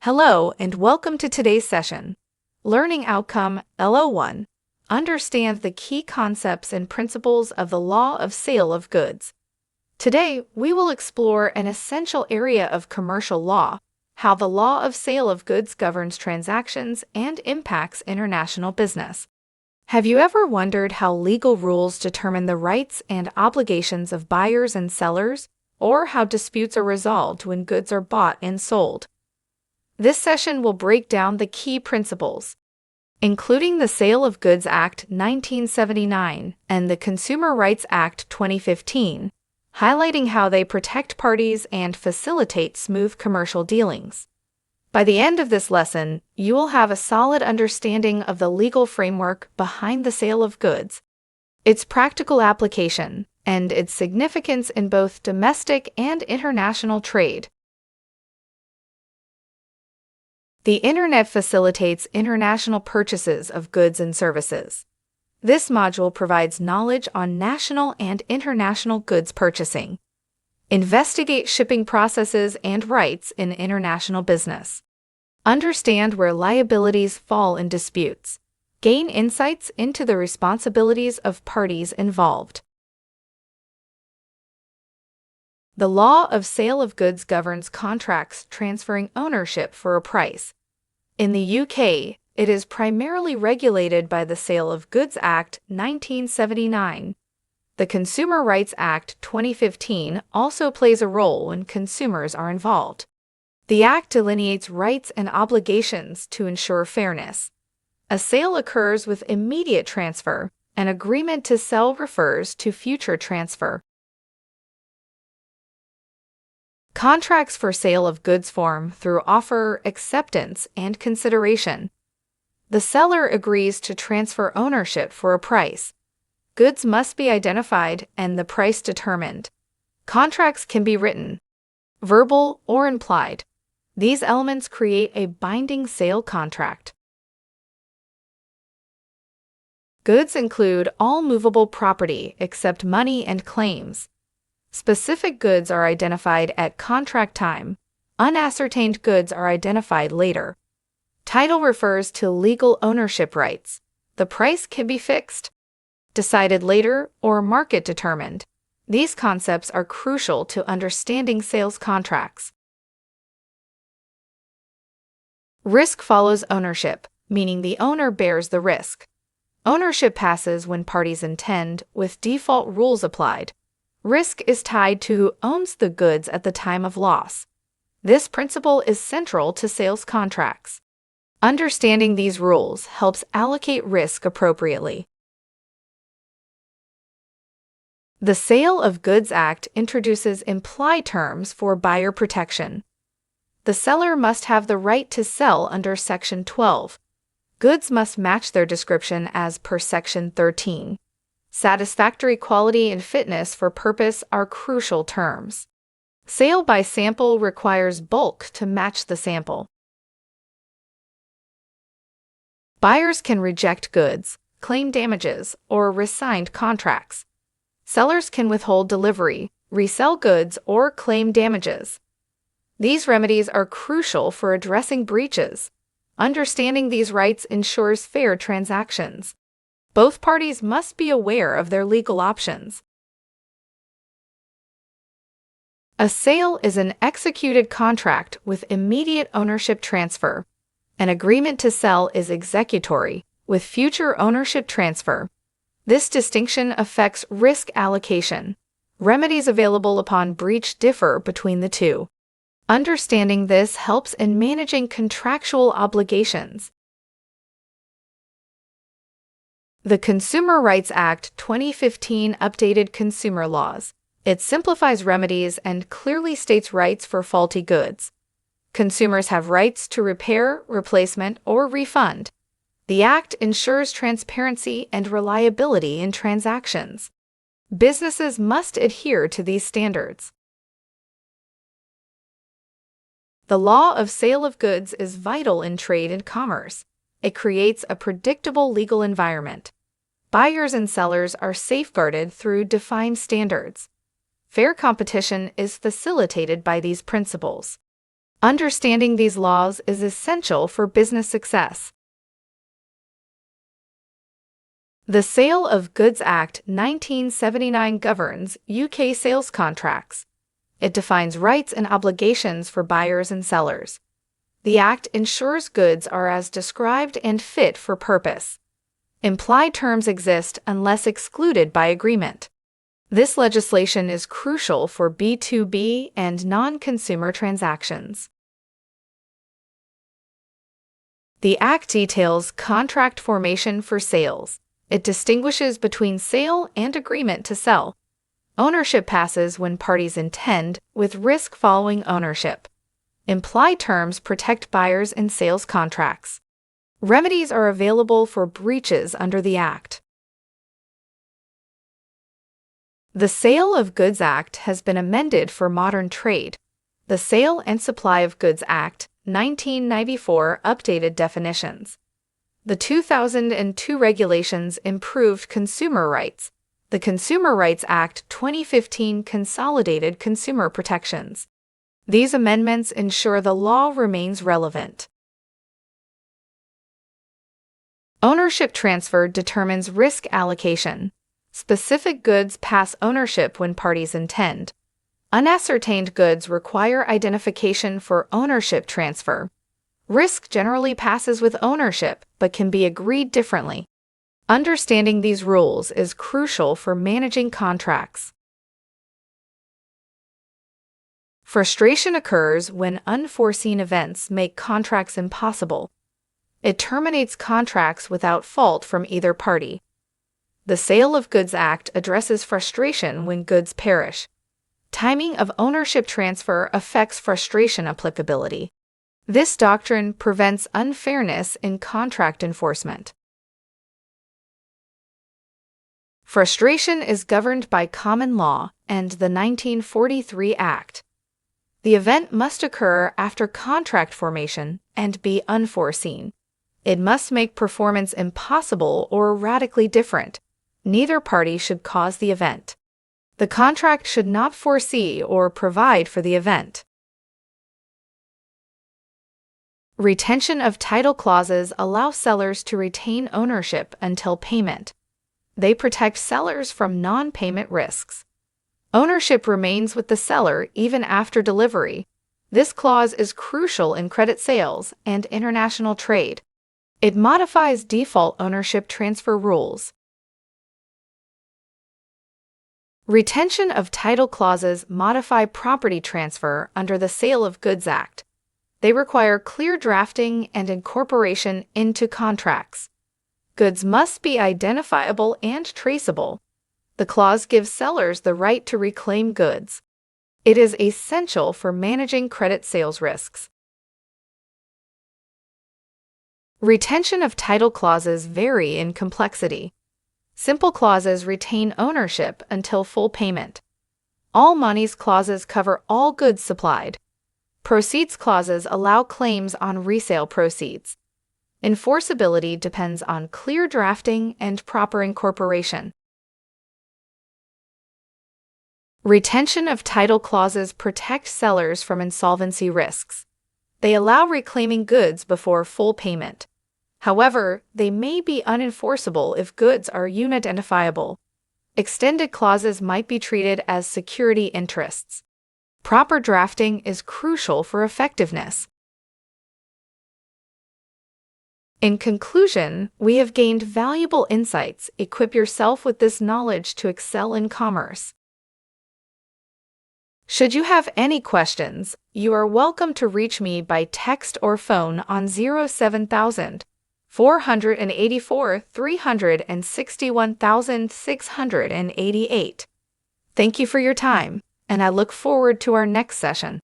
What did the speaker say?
Hello and welcome to today's session. Learning Outcome LO1. Understand the key concepts and principles of the law of sale of goods. Today, we will explore an essential area of commercial law, how the law of sale of goods governs transactions and impacts international business. Have you ever wondered how legal rules determine the rights and obligations of buyers and sellers, or how disputes are resolved when goods are bought and sold? This session will break down the key principles, including the Sale of Goods Act 1979 and the Consumer Rights Act 2015, highlighting how they protect parties and facilitate smooth commercial dealings. By the end of this lesson, you will have a solid understanding of the legal framework behind the sale of goods, its practical application, and its significance in both domestic and international trade. The Internet facilitates international purchases of goods and services. This module provides knowledge on national and international goods purchasing. Investigate shipping processes and rights in international business. Understand where liabilities fall in disputes. Gain insights into the responsibilities of parties involved. The law of sale of goods governs contracts transferring ownership for a price. In the UK, it is primarily regulated by the Sale of Goods Act 1979. The Consumer Rights Act 2015 also plays a role when consumers are involved. The Act delineates rights and obligations to ensure fairness. A sale occurs with immediate transfer. An agreement to sell refers to future transfer. Contracts for sale of goods form through offer, acceptance, and consideration. The seller agrees to transfer ownership for a price. Goods must be identified and the price determined. Contracts can be written, verbal, or implied. These elements create a binding sale contract. Goods include all movable property except money and claims. Specific goods are identified at contract time. Unascertained goods are identified later. Title refers to legal ownership rights. The price can be fixed, decided later, or market determined. These concepts are crucial to understanding sales contracts. Risk follows ownership, meaning the owner bears the risk. Ownership passes when parties intend, with default rules applied. Risk is tied to who owns the goods at the time of loss. This principle is central to sales contracts. Understanding these rules helps allocate risk appropriately. The Sale of Goods Act introduces implied terms for buyer protection. The seller must have the right to sell under Section 12. Goods must match their description as per Section 13. Satisfactory quality and fitness for purpose are crucial terms. Sale by sample requires bulk to match the sample. Buyers can reject goods, claim damages, or rescind contracts. Sellers can withhold delivery, resell goods, or claim damages. These remedies are crucial for addressing breaches. Understanding these rights ensures fair transactions. Both parties must be aware of their legal options. A sale is an executed contract with immediate ownership transfer. An agreement to sell is executory, with future ownership transfer. This distinction affects risk allocation. Remedies available upon breach differ between the two. Understanding this helps in managing contractual obligations. The Consumer Rights Act 2015 updated consumer laws. It simplifies remedies and clearly states rights for faulty goods. Consumers have rights to repair, replacement, or refund. The Act ensures transparency and reliability in transactions. Businesses must adhere to these standards. The law of sale of goods is vital in trade and commerce. It creates a predictable legal environment. Buyers and sellers are safeguarded through defined standards. Fair competition is facilitated by these principles. Understanding these laws is essential for business success. The Sale of Goods Act 1979 governs UK sales contracts. It defines rights and obligations for buyers and sellers. The Act ensures goods are as described and fit for purpose. Implied terms exist unless excluded by agreement. This legislation is crucial for B2B and non-consumer transactions. The Act details contract formation for sales. It distinguishes between sale and agreement to sell. Ownership passes when parties intend, with risk following ownership. Implied terms protect buyers in sales contracts. Remedies are available for breaches under the Act. The Sale of Goods Act has been amended for modern trade. The Sale and Supply of Goods Act, 1994 updated definitions. The 2002 regulations improved consumer rights. The Consumer Rights Act 2015 consolidated consumer protections. These amendments ensure the law remains relevant. Ownership transfer determines risk allocation. Specific goods pass ownership when parties intend. Unascertained goods require identification for ownership transfer. Risk generally passes with ownership, but can be agreed differently. Understanding these rules is crucial for managing contracts. Frustration occurs when unforeseen events make contracts impossible. It terminates contracts without fault from either party. The Sale of Goods Act addresses frustration when goods perish. Timing of ownership transfer affects frustration applicability. This doctrine prevents unfairness in contract enforcement. Frustration is governed by common law and the 1943 Act. The event must occur after contract formation and be unforeseen. It must make performance impossible or radically different. Neither party should cause the event. The contract should not foresee or provide for the event. Retention of title clauses allow sellers to retain ownership until payment. They protect sellers from non-payment risks. Ownership remains with the seller even after delivery. This clause is crucial in credit sales and international trade. It modifies default ownership transfer rules. Retention of title clauses modify property transfer under the Sale of Goods Act. They require clear drafting and incorporation into contracts. Goods must be identifiable and traceable. The clause gives sellers the right to reclaim goods. It is essential for managing credit sales risks. Retention of title clauses vary in complexity. Simple clauses retain ownership until full payment. All monies clauses cover all goods supplied. Proceeds clauses allow claims on resale proceeds. Enforceability depends on clear drafting and proper incorporation. Retention of title clauses protect sellers from insolvency risks. They allow reclaiming goods before full payment. However, they may be unenforceable if goods are unidentifiable. Extended clauses might be treated as security interests. Proper drafting is crucial for effectiveness. In conclusion, we have gained valuable insights. Equip yourself with this knowledge to excel in commerce. Should you have any questions, you are welcome to reach me by text or phone on 07000 484 361,688. Thank you for your time, and I look forward to our next session.